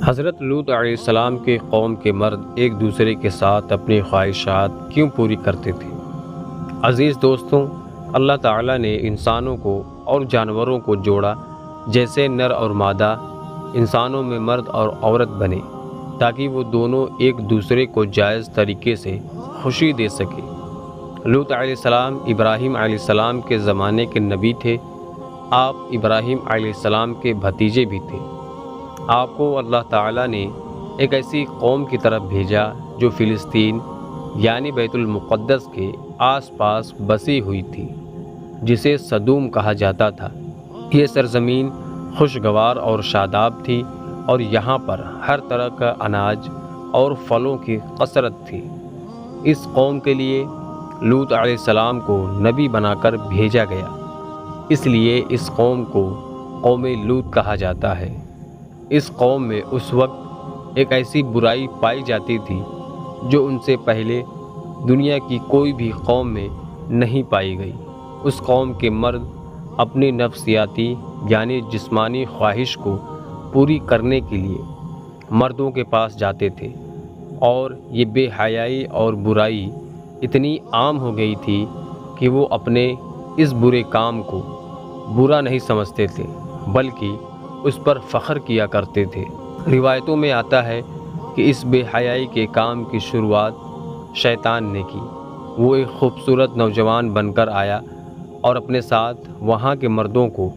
حضرت لوط علیہ السلام کے قوم کے مرد ایک دوسرے کے ساتھ اپنی خواہشات کیوں پوری کرتے تھے؟ عزیز دوستوں، اللہ تعالیٰ نے انسانوں کو اور جانوروں کو جوڑا، جیسے نر اور مادہ انسانوں میں مرد اور عورت بنے، تاکہ وہ دونوں ایک دوسرے کو جائز طریقے سے خوشی دے سکے۔ لوط علیہ السلام ابراہیم علیہ السلام کے زمانے کے نبی تھے۔ آپ ابراہیم علیہ السلام کے بھتیجے بھی تھے۔ آپ کو اللہ تعالیٰ نے ایک ایسی قوم کی طرف بھیجا جو فلسطین یعنی بیت المقدس کے آس پاس بسی ہوئی تھی، جسے سدوم کہا جاتا تھا۔ یہ سرزمین خوشگوار اور شاداب تھی، اور یہاں پر ہر طرح کا اناج اور پھلوں کی کثرت تھی۔ اس قوم کے لیے لوط علیہ السلام کو نبی بنا کر بھیجا گیا، اس لیے اس قوم کو قوم لوط کہا جاتا ہے۔ اس قوم میں اس وقت ایک ایسی برائی پائی جاتی تھی جو ان سے پہلے دنیا کی کوئی بھی قوم میں نہیں پائی گئی۔ اس قوم کے مرد اپنی نفسیاتی یعنی جسمانی خواہش کو پوری کرنے کے لیے مردوں کے پاس جاتے تھے، اور یہ بے حیائی اور برائی اتنی عام ہو گئی تھی کہ وہ اپنے اس برے کام کو برا نہیں سمجھتے تھے، بلکہ اس پر فخر کیا کرتے تھے۔ روایتوں میں آتا ہے کہ اس بے حیائی کے کام کی شروعات شیطان نے کی۔ وہ ایک خوبصورت نوجوان بن کر آیا اور اپنے ساتھ وہاں کے مردوں کو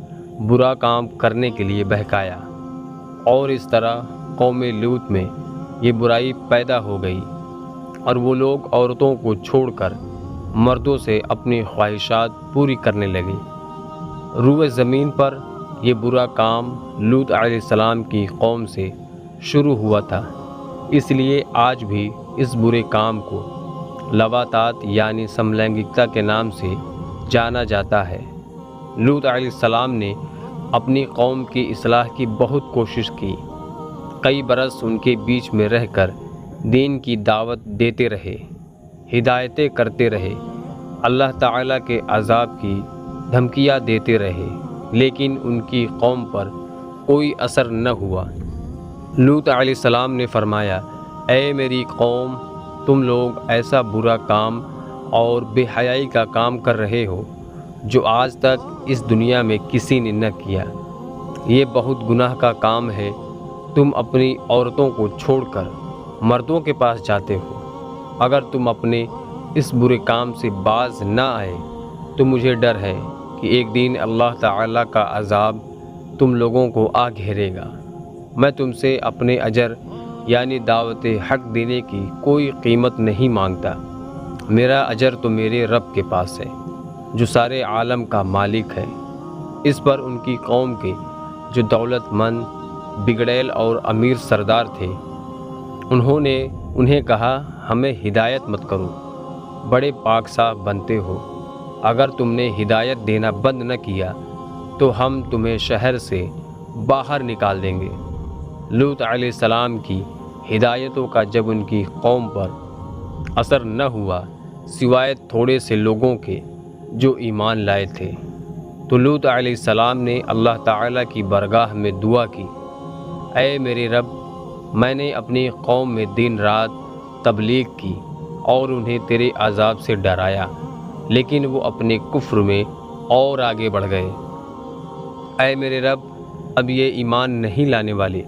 برا کام کرنے کے لیے بہکایا، اور اس طرح قوم لوط میں یہ برائی پیدا ہو گئی، اور وہ لوگ عورتوں کو چھوڑ کر مردوں سے اپنی خواہشات پوری کرنے لگے۔ روئے زمین پر یہ برا کام لوط علیہ السلام کی قوم سے شروع ہوا تھا، اس لیے آج بھی اس برے کام کو لواطات یعنی سملینگکتا کے نام سے جانا جاتا ہے۔ لوط علیہ السلام نے اپنی قوم کی اصلاح کی بہت کوشش کی۔ کئی برس ان کے بیچ میں رہ کر دین کی دعوت دیتے رہے، ہدایتیں کرتے رہے، اللہ تعالیٰ کے عذاب کی دھمکیاں دیتے رہے، لیکن ان کی قوم پر کوئی اثر نہ ہوا۔ لوط علیہ السلام نے فرمایا، اے میری قوم، تم لوگ ایسا برا کام اور بے حیائی کا کام کر رہے ہو جو آج تک اس دنیا میں کسی نے نہ کیا۔ یہ بہت گناہ کا کام ہے۔ تم اپنی عورتوں کو چھوڑ کر مردوں کے پاس جاتے ہو۔ اگر تم اپنے اس برے کام سے باز نہ آئے تو مجھے ڈر ہے کہ ایک دن اللہ تعالیٰ کا عذاب تم لوگوں کو آ گھیرے گا۔ میں تم سے اپنے اجر یعنی دعوت حق دینے کی کوئی قیمت نہیں مانگتا۔ میرا اجر تو میرے رب کے پاس ہے جو سارے عالم کا مالک ہے۔ اس پر ان کی قوم کے جو دولت مند، بگڑیل اور امیر سردار تھے، انہوں نے انہیں کہا، ہمیں ہدایت مت کرو، بڑے پاک صاف بنتے ہو۔ اگر تم نے ہدایت دینا بند نہ کیا تو ہم تمہیں شہر سے باہر نکال دیں گے۔ لوط علیہ السلام کی ہدایتوں کا جب ان کی قوم پر اثر نہ ہوا سوائے تھوڑے سے لوگوں کے جو ایمان لائے تھے، تو لوط علیہ السلام نے اللہ تعالیٰ کی بارگاہ میں دعا کی، اے میرے رب، میں نے اپنی قوم میں دن رات تبلیغ کی اور انہیں تیرے عذاب سے ڈرایا، لیکن وہ اپنے کفر میں اور آگے بڑھ گئے۔ اے میرے رب، اب یہ ایمان نہیں لانے والے،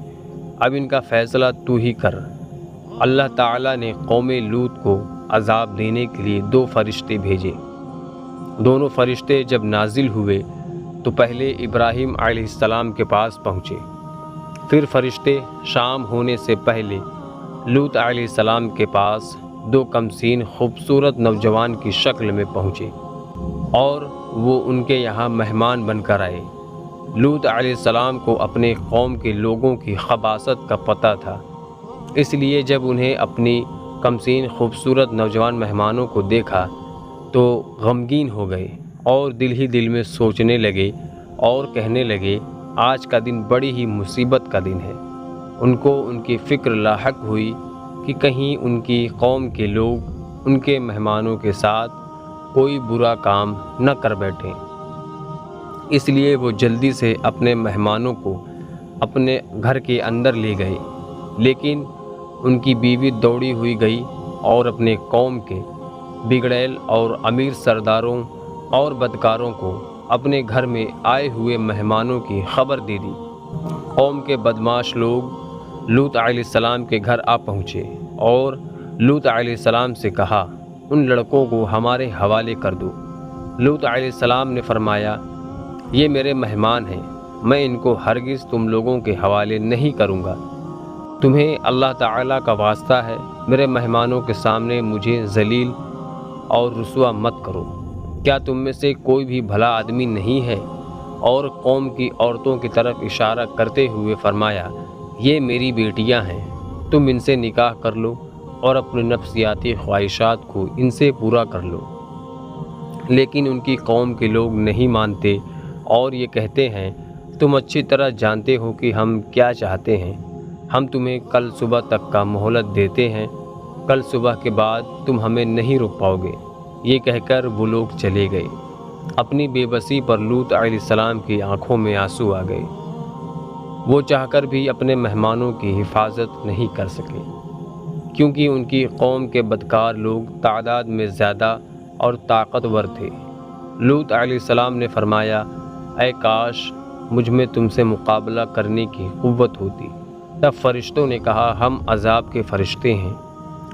اب ان کا فیصلہ تو ہی کر۔ اللہ تعالیٰ نے قوم لوط کو عذاب دینے کے لیے 2 فرشتے بھیجے۔ دونوں فرشتے جب نازل ہوئے تو پہلے ابراہیم علیہ السلام کے پاس پہنچے، پھر فرشتے شام ہونے سے پہلے لوط علیہ السلام کے پاس 2 کمسین خوبصورت نوجوان کی شکل میں پہنچے، اور وہ ان کے یہاں مہمان بن کر آئے۔ لوط علیہ السلام کو اپنے قوم کے لوگوں کی خباثت کا پتہ تھا، اس لیے جب انہیں اپنی کمسین خوبصورت نوجوان مہمانوں کو دیکھا تو غمگین ہو گئے، اور دل ہی دل میں سوچنے لگے اور کہنے لگے، آج کا دن بڑی ہی مصیبت کا دن ہے۔ ان کو ان کی فکر لاحق ہوئی کہ کہیں ان کی قوم کے لوگ ان کے مہمانوں کے ساتھ کوئی برا کام نہ کر بیٹھیں، اس لیے وہ جلدی سے اپنے مہمانوں کو اپنے گھر کے اندر لے گئے لیکن ان کی بیوی دوڑی ہوئی گئی اور اپنے قوم کے بگڑیل اور امیر سرداروں اور بدکاروں کو اپنے گھر میں آئے ہوئے مہمانوں کی خبر دے دی۔ قوم کے بدماش لوگ لوط علیہ السلام کے گھر آ پہنچے اور لوط علیہ السلام سے کہا، ان لڑکوں کو ہمارے حوالے کر دو۔ لوط علیہ السلام نے فرمایا، یہ میرے مہمان ہیں، میں ان کو ہرگز تم لوگوں کے حوالے نہیں کروں گا۔ تمہیں اللہ تعالیٰ کا واسطہ ہے، میرے مہمانوں کے سامنے مجھے ذلیل اور رسوا مت کرو۔ کیا تم میں سے کوئی بھی بھلا آدمی نہیں ہے؟ اور قوم کی عورتوں کی طرف اشارہ کرتے ہوئے فرمایا، یہ میری بیٹیاں ہیں، تم ان سے نکاح کر لو اور اپنے نفسیاتی خواہشات کو ان سے پورا کر لو۔ لیکن ان کی قوم کے لوگ نہیں مانتے اور یہ کہتے ہیں، تم اچھی طرح جانتے ہو کہ ہم کیا چاہتے ہیں، ہم تمہیں کل صبح تک کا مہلت دیتے ہیں، کل صبح کے بعد تم ہمیں نہیں روک پاؤ گے۔ یہ کہہ کر وہ لوگ چلے گئے۔ اپنی بے بسی پر لوط علیہ السلام کی آنکھوں میں آنسو آ گئے۔ وہ چاہ کر بھی اپنے مہمانوں کی حفاظت نہیں کر سکے، کیونکہ ان کی قوم کے بدکار لوگ تعداد میں زیادہ اور طاقتور تھے۔ لوط علیہ السلام نے فرمایا، اے کاش مجھ میں تم سے مقابلہ کرنے کی قوت ہوتی۔ تب فرشتوں نے کہا، ہم عذاب کے فرشتے ہیں،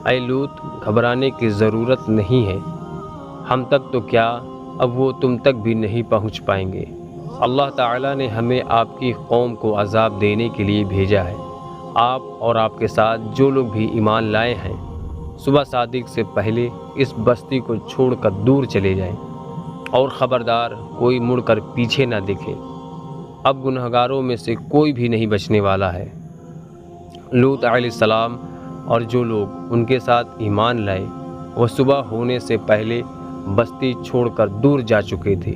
اے لوط گھبرانے کی ضرورت نہیں ہے، ہم تک تو کیا اب وہ تم تک بھی نہیں پہنچ پائیں گے۔ اللہ تعالیٰ نے ہمیں آپ کی قوم کو عذاب دینے کے لیے بھیجا ہے۔ آپ اور آپ کے ساتھ جو لوگ بھی ایمان لائے ہیں، صبح صادق سے پہلے اس بستی کو چھوڑ کر دور چلے جائیں، اور خبردار کوئی مڑ کر پیچھے نہ دیکھے۔ اب گنہگاروں میں سے کوئی بھی نہیں بچنے والا ہے۔ لوط علیہ السلام اور جو لوگ ان کے ساتھ ایمان لائے وہ صبح ہونے سے پہلے بستی چھوڑ کر دور جا چکے تھے۔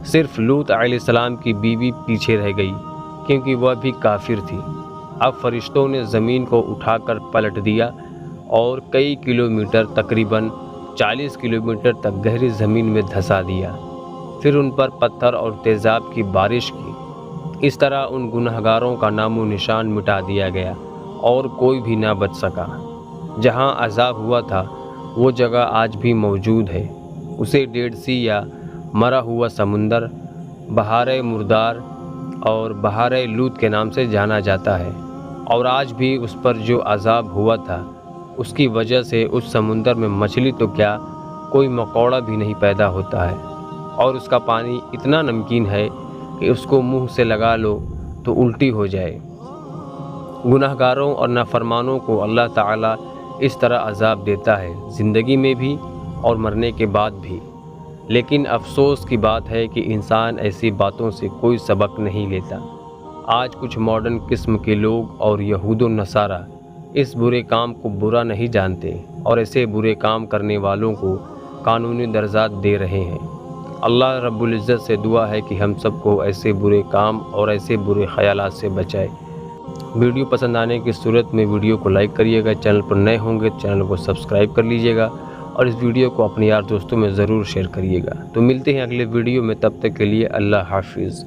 صرف لوط علیہ السلام کی بیوی پیچھے رہ گئی، کیونکہ وہ بھی کافر تھی۔ اب فرشتوں نے زمین کو اٹھا کر پلٹ دیا اور کئی کلومیٹر، تقریباً 40 کلومیٹر تک گہری زمین میں دھسا دیا۔ پھر ان پر پتھر اور تیزاب کی بارش کی۔ اس طرح ان گنہگاروں کا نام و نشان مٹا دیا گیا اور کوئی بھی نہ بچ سکا۔ جہاں عذاب ہوا تھا وہ جگہ آج بھی موجود ہے۔ اسے ڈیڈ سی یا مرا ہوا سمندر، بحار مردار اور بحار لوط کے نام سے جانا جاتا ہے، اور آج بھی اس پر جو عذاب ہوا تھا اس کی وجہ سے اس سمندر میں مچھلی تو کیا کوئی مکوڑا بھی نہیں پیدا ہوتا ہے، اور اس کا پانی اتنا نمکین ہے کہ اس کو منہ سے لگا لو تو الٹی ہو جائے۔ گناہگاروں اور نافرمانوں کو اللہ تعالیٰ اس طرح عذاب دیتا ہے، زندگی میں بھی اور مرنے کے بعد بھی۔ لیکن افسوس کی بات ہے کہ انسان ایسی باتوں سے کوئی سبق نہیں لیتا۔ آج کچھ ماڈرن قسم کے لوگ اور یہود و نصارہ اس برے کام کو برا نہیں جانتے اور ایسے برے کام کرنے والوں کو قانونی درجات دے رہے ہیں۔ اللہ رب العزت سے دعا ہے کہ ہم سب کو ایسے برے کام اور ایسے برے خیالات سے بچائے۔ ویڈیو پسند آنے کی صورت میں ویڈیو کو لائک کریے گا، چینل پر نئے ہوں گے چینل کو سبسکرائب کر لیجیے گا، اور اس ویڈیو کو اپنے یار دوستوں میں ضرور شیئر کریے گا۔ تو ملتے ہیں اگلے ویڈیو میں، تب تک کے لیے اللہ حافظ۔